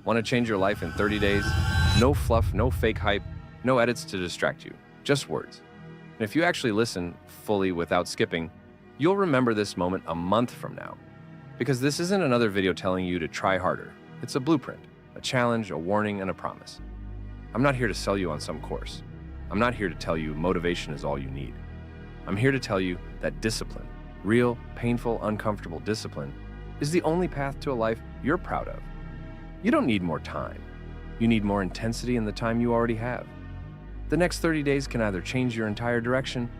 Want to change your life in 30 days? No fluff, no fake hype, no edits to distract you, just words. And if you actually listen fully without skipping, you'll remember this moment a month from now. Because this isn't another video telling you to try harder. It's a blueprint, a challenge, a warning, and a promise. I'm not here to sell you on some course. I'm not here to tell you motivation is all you need. I'm here to tell you that discipline, real, painful, uncomfortable discipline, is the only path to a life you're proud of. You don't need more time. You need more intensity in the time you already have. The next 30 days can either change your entire direction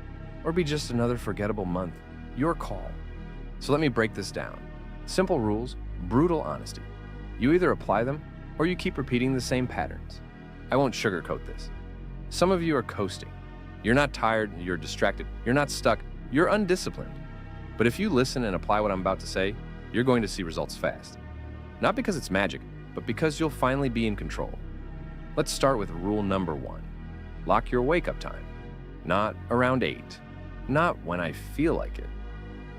or be just another forgettable month. Your call. So let me break this down. Simple rules, brutal honesty. You either apply them or you keep repeating the same patterns. I won't sugarcoat this. Some of you are coasting. You're not tired, you're distracted, you're not stuck, you're undisciplined. But if you listen and apply what I'm about to say, you're going to see results fast. Not because it's magic, but because you'll finally be in control. Let's start with rule number 1. Lock your wake-up time. Not around 8. Not when I feel like it.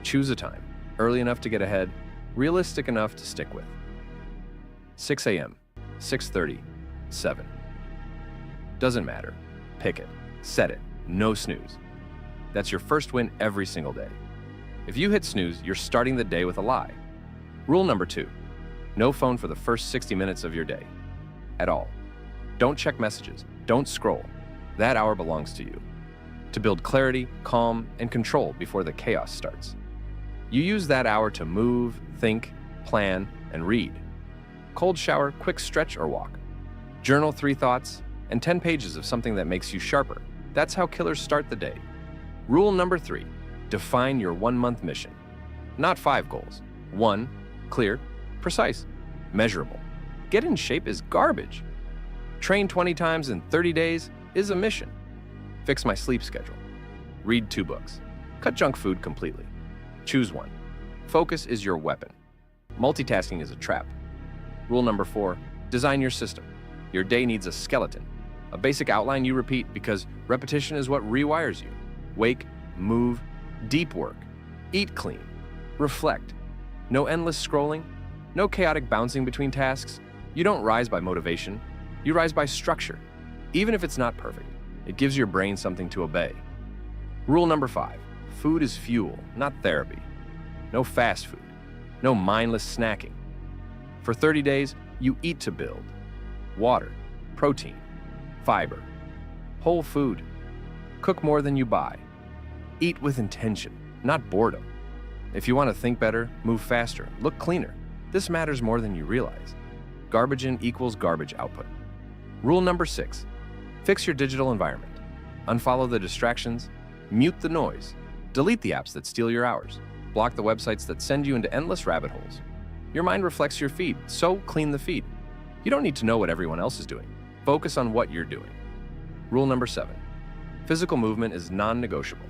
Choose a time, early enough to get ahead, realistic enough to stick with. 6 a.m., 6:30, 7. Doesn't matter. Pick it. Set it. No snooze. That's your first win every single day. If you hit snooze, you're starting the day with a lie. Rule number 2. No phone for the first 60 minutes of your day. At all. Don't check messages. Don't scroll. That hour belongs to you. To build clarity, calm, and control before the chaos starts. You use that hour to move, think, plan, and read. Cold shower, quick stretch or walk. Journal 3 thoughts and 10 pages of something that makes you sharper. That's how killers start the day. Rule number 3. Define your 1-month mission. Not 5 goals. 1. Clear, precise, measurable. Get in shape is garbage. Train 20 times in 30 days is a mission. Fix my sleep schedule. Read 2 books. Cut junk food completely. Choose one. Focus is your weapon. Multitasking is a trap. Rule number 4. Design your system. Your day needs a skeleton. A basic outline you repeat because repetition is what rewires you. Wake, move, deep work. Eat clean. Reflect. No endless scrolling. No chaotic bouncing between tasks. You don't rise by motivation. You rise by structure. Even if it's not perfect, it gives your brain something to obey. Rule number 5. Food is fuel, not therapy. No fast food. No mindless snacking. For 30 days, you eat to build. Water, protein, fiber, whole food. Cook more than you buy. Eat with intention, not boredom. If you want to think better, move faster, look cleaner, this matters more than you realize. Garbage in equals garbage output. Rule number 6. Fix your digital environment. Unfollow the distractions, mute the noise, delete the apps that steal your hours, block the websites that send you into endless rabbit holes. Your mind reflects your feed, so clean the feed. You don't need to know what everyone else is doing. Focus on what you're doing. Rule number 7. Physical movement is non-negotiable.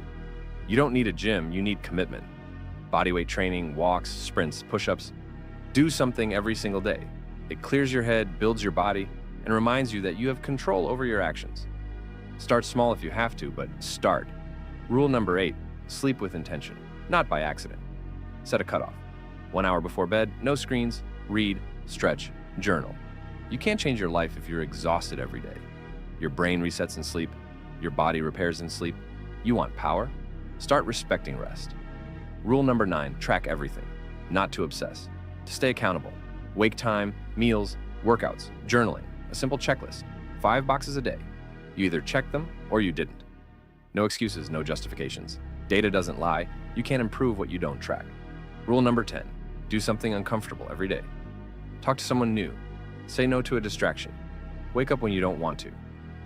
You don't need a gym, you need commitment. Bodyweight training, walks, sprints, push-ups. Do something every single day. It clears your head, builds your body, and reminds you that you have control over your actions. Start small if you have to, but start. Rule number 8. Sleep with intention, not by accident. Set a cutoff. 1 hour before bed, no screens, read, stretch, journal. You can't change your life if you're exhausted every day. Your brain resets in sleep. Your body repairs in sleep. You want power? Start respecting rest. Rule number 9. Track everything. Not to obsess. To stay accountable. Wake time, meals, workouts, journaling. A simple checklist. 5 boxes a day. You either checked them or you didn't. No excuses, no justifications. Data doesn't lie. You can't improve what you don't track. Rule number 10. Do something uncomfortable every day. Talk to someone new. Say no to a distraction. Wake up when you don't want to.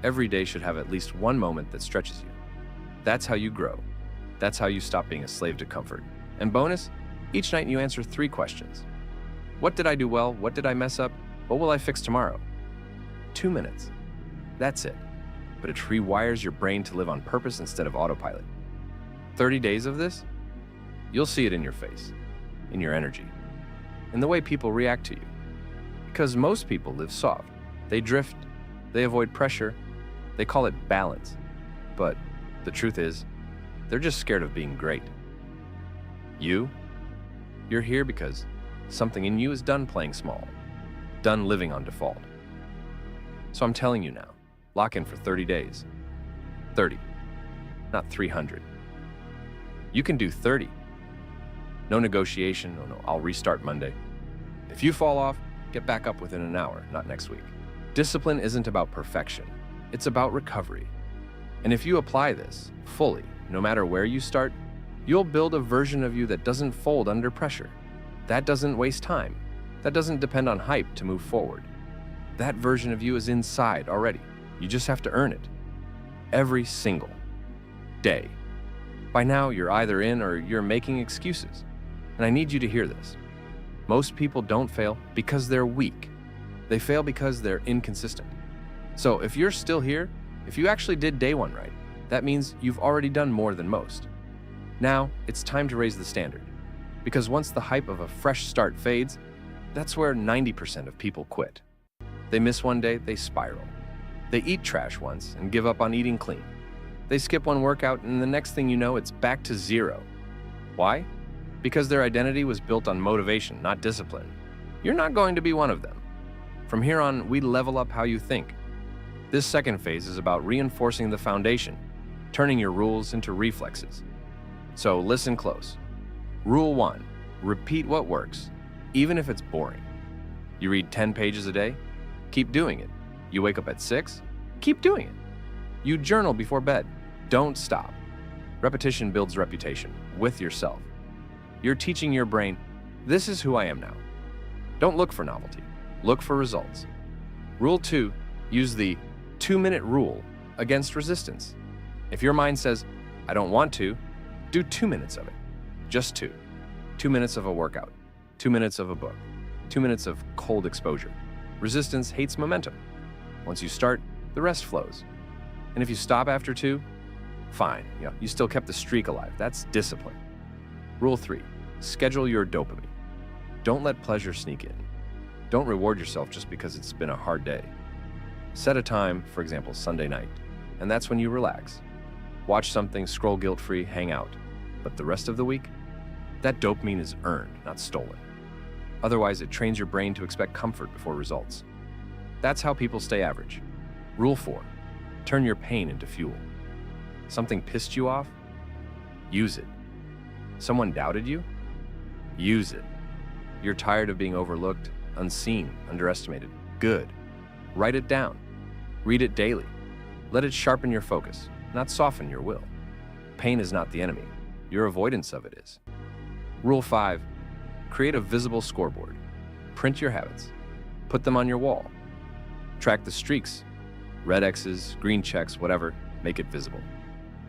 Every day should have at least one moment that stretches you. That's how you grow. That's how you stop being a slave to comfort. And bonus, each night you answer 3 questions. What did I do well? What did I mess up? What will I fix tomorrow? 2 minutes. That's it. But it rewires your brain to live on purpose instead of autopilot. 30 days of this? You'll see it in your face, in your energy, in the way people react to you. Because most people live soft. They drift, they avoid pressure, they call it balance. But the truth is, they're just scared of being great. You're here because something in you is done playing small. done living on default. So I'm telling you now, lock in for 30 days. 30, not 300. You can do 30. No negotiation, no, I'll restart Monday. If you fall off, get back up within an hour, not next week. Discipline isn't about perfection, it's about recovery. And if you apply this fully, no matter where you start, you'll build a version of you that doesn't fold under pressure. That doesn't waste time. That doesn't depend on hype to move forward. That version of you is inside already. You just have to earn it. Every single day. By now, you're either in or you're making excuses. And I need you to hear this. Most people don't fail because they're weak. They fail because they're inconsistent. So if you're still here, if you actually did day one right, that means you've already done more than most. Now, it's time to raise the standard. Because once the hype of a fresh start fades, that's where 90% of people quit. They miss one day, they spiral. They eat trash once and give up on eating clean. They skip one workout and the next thing you know, it's back to zero. Why? Because their identity was built on motivation, not discipline. You're not going to be one of them. From here on, we level up how you think. This second phase is about reinforcing the foundation, turning your rules into reflexes. So listen close. Rule 1, repeat what works, even if it's boring. You read 10 pages a day? Keep doing it. You wake up at 6? Keep doing it. You journal before bed? Don't stop. Repetition builds reputation with yourself. You're teaching your brain, this is who I am now. Don't look for novelty. Look for results. Rule 2, use the 2-minute rule against resistance. If your mind says, I don't want to, do 2 minutes of it. Just 2. 2 minutes of a workout. 2 minutes of a book. 2 minutes of cold exposure. Resistance hates momentum. Once you start, the rest flows. And if you stop after 2, fine. You still kept the streak alive. That's discipline. Rule 3, schedule your dopamine. Don't let pleasure sneak in. Don't reward yourself just because it's been a hard day. Set a time, for example, Sunday night, and that's when you relax. Watch something, scroll guilt-free, hang out. But the rest of the week, that dopamine is earned, not stolen. Otherwise, it trains your brain to expect comfort before results. That's how people stay average. Rule 4, turn your pain into fuel. Something pissed you off? Use it. Someone doubted you? Use it. You're tired of being overlooked, unseen, underestimated. Good. Write it down. Read it daily. Let it sharpen your focus, not soften your will. Pain is not the enemy. Your avoidance of it is. Rule 5, create a visible scoreboard. Print your habits. Put them on your wall. Track the streaks. Red X's, green checks, whatever, make it visible.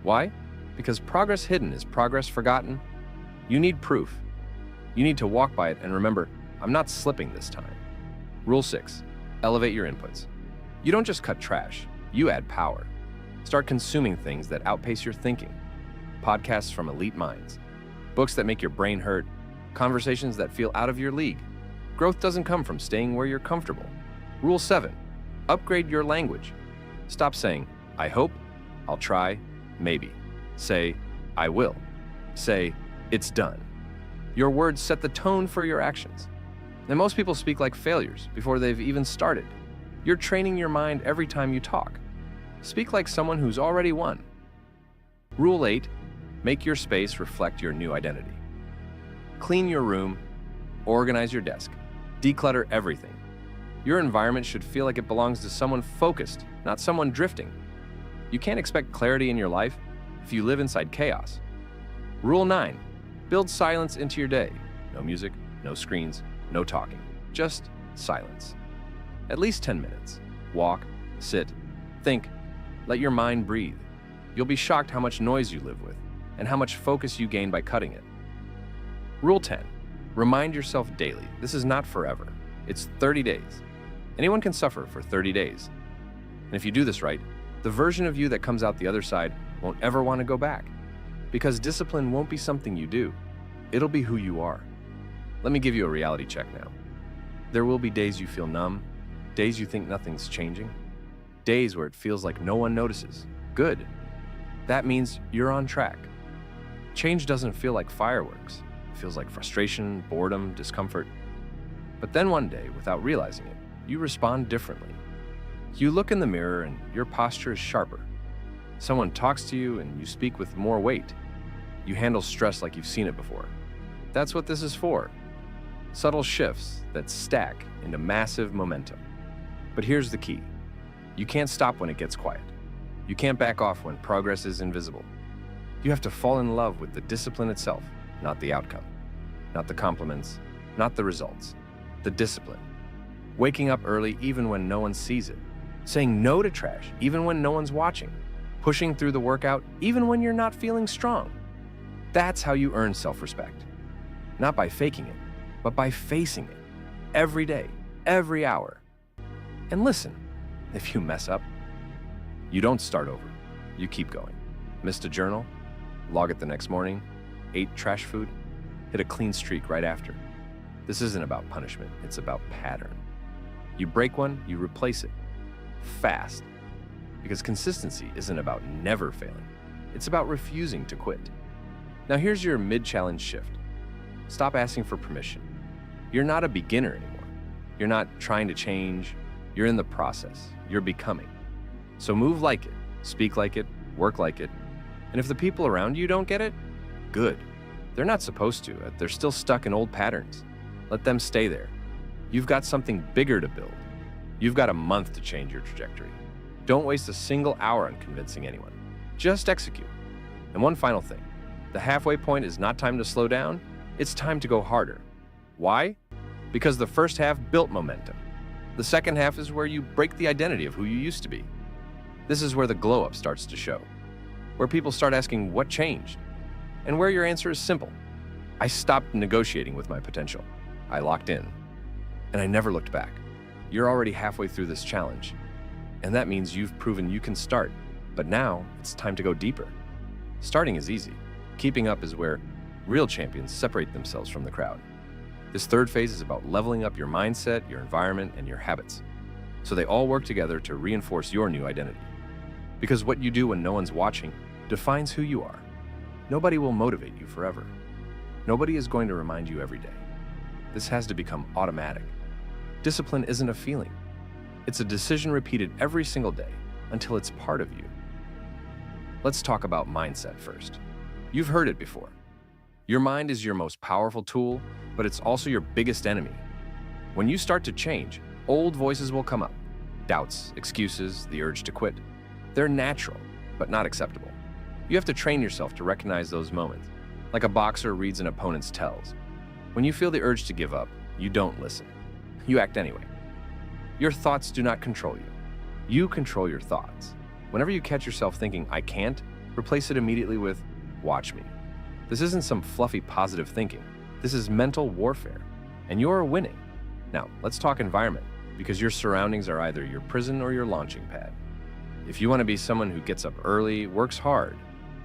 Why? Because progress hidden is progress forgotten. You need proof. You need to walk by it and remember, I'm not slipping this time. Rule 6, elevate your inputs. You don't just cut trash, you add power. Start consuming things that outpace your thinking. Podcasts from elite minds. Books that make your brain hurt. Conversations that feel out of your league. Growth doesn't come from staying where you're comfortable. Rule 7, upgrade your language. Stop saying, I hope, I'll try, maybe. Say, I will. Say, it's done. Your words set the tone for your actions. And most people speak like failures before they've even started. You're training your mind every time you talk. Speak like someone who's already won. Rule 8, make your space reflect your new identity. Clean your room, organize your desk, declutter everything. Your environment should feel like it belongs to someone focused, not someone drifting. You can't expect clarity in your life if you live inside chaos. Rule 9, build silence into your day. No music, no screens, no talking, just silence. At least 10 minutes. Walk, sit, think, let your mind breathe. You'll be shocked how much noise you live with and how much focus you gain by cutting it. Rule 10, remind yourself daily, this is not forever. It's 30 days. Anyone can suffer for 30 days. And if you do this right, the version of you that comes out the other side won't ever want to go back. Because discipline won't be something you do. It'll be who you are. Let me give you a reality check now. There will be days you feel numb, days you think nothing's changing, days where it feels like no one notices. Good. That means you're on track. Change doesn't feel like fireworks. It feels like frustration, boredom, discomfort. But then one day, without realizing it, you respond differently. You look in the mirror and your posture is sharper. Someone talks to you and you speak with more weight. You handle stress like you've seen it before. That's what this is for. Subtle shifts that stack into massive momentum. But here's the key. You can't stop when it gets quiet. You can't back off when progress is invisible. You have to fall in love with the discipline itself, not the outcome, not the compliments, not the results, the discipline. Waking up early even when no one sees it, saying no to trash even when no one's watching, pushing through the workout even when you're not feeling strong. That's how you earn self-respect. Not by faking it, but by facing it. Every day, every hour. And listen, if you mess up, you don't start over. You keep going. Missed a journal? Log it the next morning. Ate trash food? Hit a clean streak right after. This isn't about punishment, it's about pattern. You break one, you replace it. Fast. Because consistency isn't about never failing. It's about refusing to quit. Now here's your mid-challenge shift. Stop asking for permission. You're not a beginner anymore. You're not trying to change. You're in the process. You're becoming. So move like it, speak like it, work like it. And if the people around you don't get it, good. They're not supposed to. They're still stuck in old patterns. Let them stay there. You've got something bigger to build. You've got a month to change your trajectory. Don't waste a single hour on convincing anyone. Just execute. And one final thing. The halfway point is not time to slow down. It's time to go harder. Why? Because the first half built momentum. The second half is where you break the identity of who you used to be. This is where the glow-up starts to show. Where people start asking what changed. And where your answer is simple. I stopped negotiating with my potential. I locked in. And I never looked back. You're already halfway through this challenge. And that means you've proven you can start. But now it's time to go deeper. Starting is easy. Keeping up is where real champions separate themselves from the crowd. This third phase is about leveling up your mindset, your environment, and your habits. So they all work together to reinforce your new identity. Because what you do when no one's watching defines who you are. Nobody will motivate you forever. Nobody is going to remind you every day. This has to become automatic. Discipline isn't a feeling. It's a decision repeated every single day until it's part of you. Let's talk about mindset first. You've heard it before. Your mind is your most powerful tool, but it's also your biggest enemy. When you start to change, old voices will come up. Doubts, excuses, the urge to quit. They're natural, but not acceptable. You have to train yourself to recognize those moments, like a boxer reads an opponent's tells. When you feel the urge to give up, you don't listen. You act anyway. Your thoughts do not control you. You control your thoughts. Whenever you catch yourself thinking, I can't, replace it immediately with, watch me. This isn't some fluffy positive thinking. This is mental warfare, and you're winning. Now, let's talk environment, because your surroundings are either your prison or your launching pad. If you want to be someone who gets up early, works hard,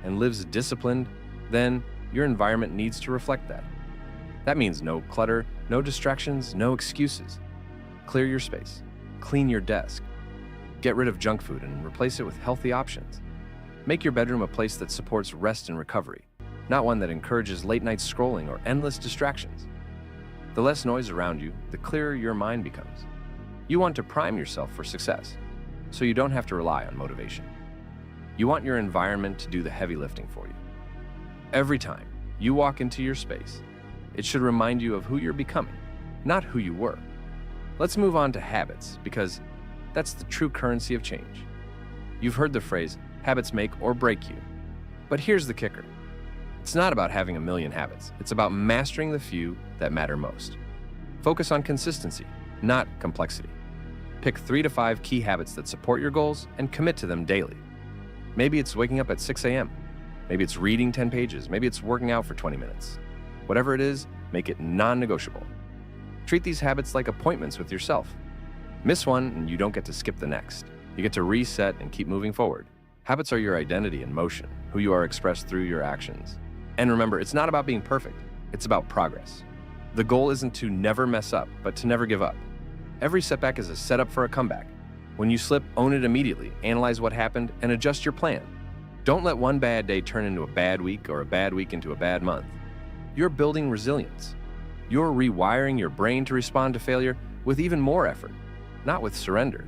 and lives disciplined, then your environment needs to reflect that. That means no clutter, no distractions, no excuses. Clear your space, clean your desk, get rid of junk food and replace it with healthy options. Make your bedroom a place that supports rest and recovery, not one that encourages late-night scrolling or endless distractions. The less noise around you, the clearer your mind becomes. You want to prime yourself for success, so you don't have to rely on motivation. You want your environment to do the heavy lifting for you. Every time you walk into your space, it should remind you of who you're becoming, not who you were. Let's move on to habits, because that's the true currency of change. You've heard the phrase, habits make or break you. But here's the kicker. It's not about having a million habits. It's about mastering the few that matter most. Focus on consistency, not complexity. Pick 3 to 5 key habits that support your goals and commit to them daily. Maybe it's waking up at 6 a.m. Maybe it's reading 10 pages. Maybe it's working out for 20 minutes. Whatever it is, make it non-negotiable. Treat these habits like appointments with yourself. Miss one and you don't get to skip the next. You get to reset and keep moving forward. Habits are your identity in motion, who you are expressed through your actions. And remember, it's not about being perfect. It's about progress. The goal isn't to never mess up, but to never give up. Every setback is a setup for a comeback. When you slip, own it immediately, analyze what happened, and adjust your plan. Don't let one bad day turn into a bad week or a bad week into a bad month. You're building resilience. You're rewiring your brain to respond to failure with even more effort. not with surrender.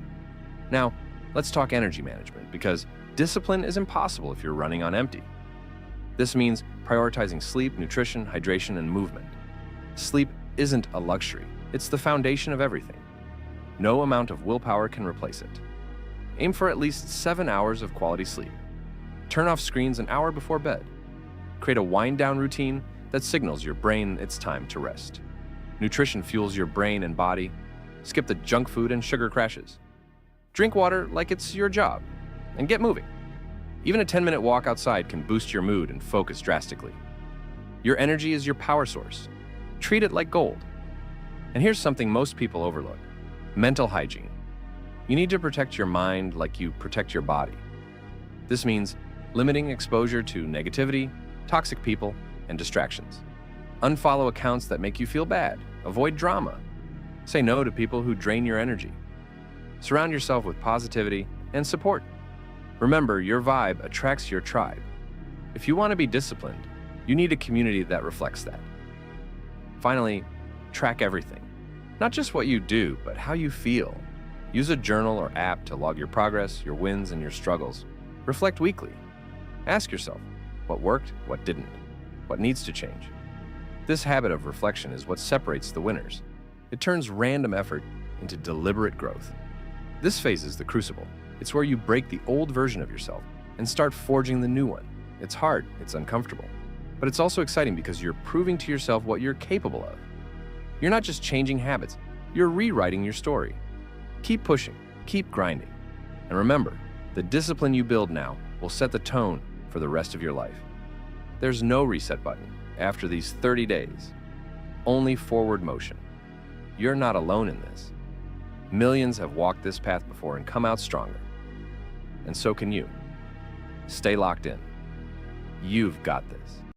Now, let's talk energy management, because discipline is impossible if you're running on empty. This means prioritizing sleep, nutrition, hydration, and movement. Sleep isn't a luxury, it's the foundation of everything. No amount of willpower can replace it. Aim for at least 7 hours of quality sleep. Turn off screens an hour before bed. Create a wind-down routine that signals your brain it's time to rest. Nutrition fuels your brain and body. Skip the junk food and sugar crashes. Drink water like it's your job, and get moving. Even a 10-minute walk outside can boost your mood and focus drastically. Your energy is your power source. Treat it like gold. And here's something most people overlook: mental hygiene. You need to protect your mind like you protect your body. This means limiting exposure to negativity, toxic people, and distractions. Unfollow accounts that make you feel bad. Avoid drama. Say no to people who drain your energy. Surround yourself with positivity and support. Remember, your vibe attracts your tribe. If you want to be disciplined, you need a community that reflects that. Finally, track everything. Not just what you do, but how you feel. Use a journal or app to log your progress, your wins, and your struggles. Reflect weekly. Ask yourself, what worked, what didn't, what needs to change. This habit of reflection is what separates the winners. It turns random effort into deliberate growth. This phase is the crucible. It's where you break the old version of yourself and start forging the new one. It's hard, it's uncomfortable, but it's also exciting because you're proving to yourself what you're capable of. You're not just changing habits, you're rewriting your story. Keep pushing, keep grinding, and remember, the discipline you build now will set the tone for the rest of your life. There's no reset button after these 30 days, only forward motion. You're not alone in this. Millions have walked this path before and come out stronger. And so can you. Stay locked in. You've got this.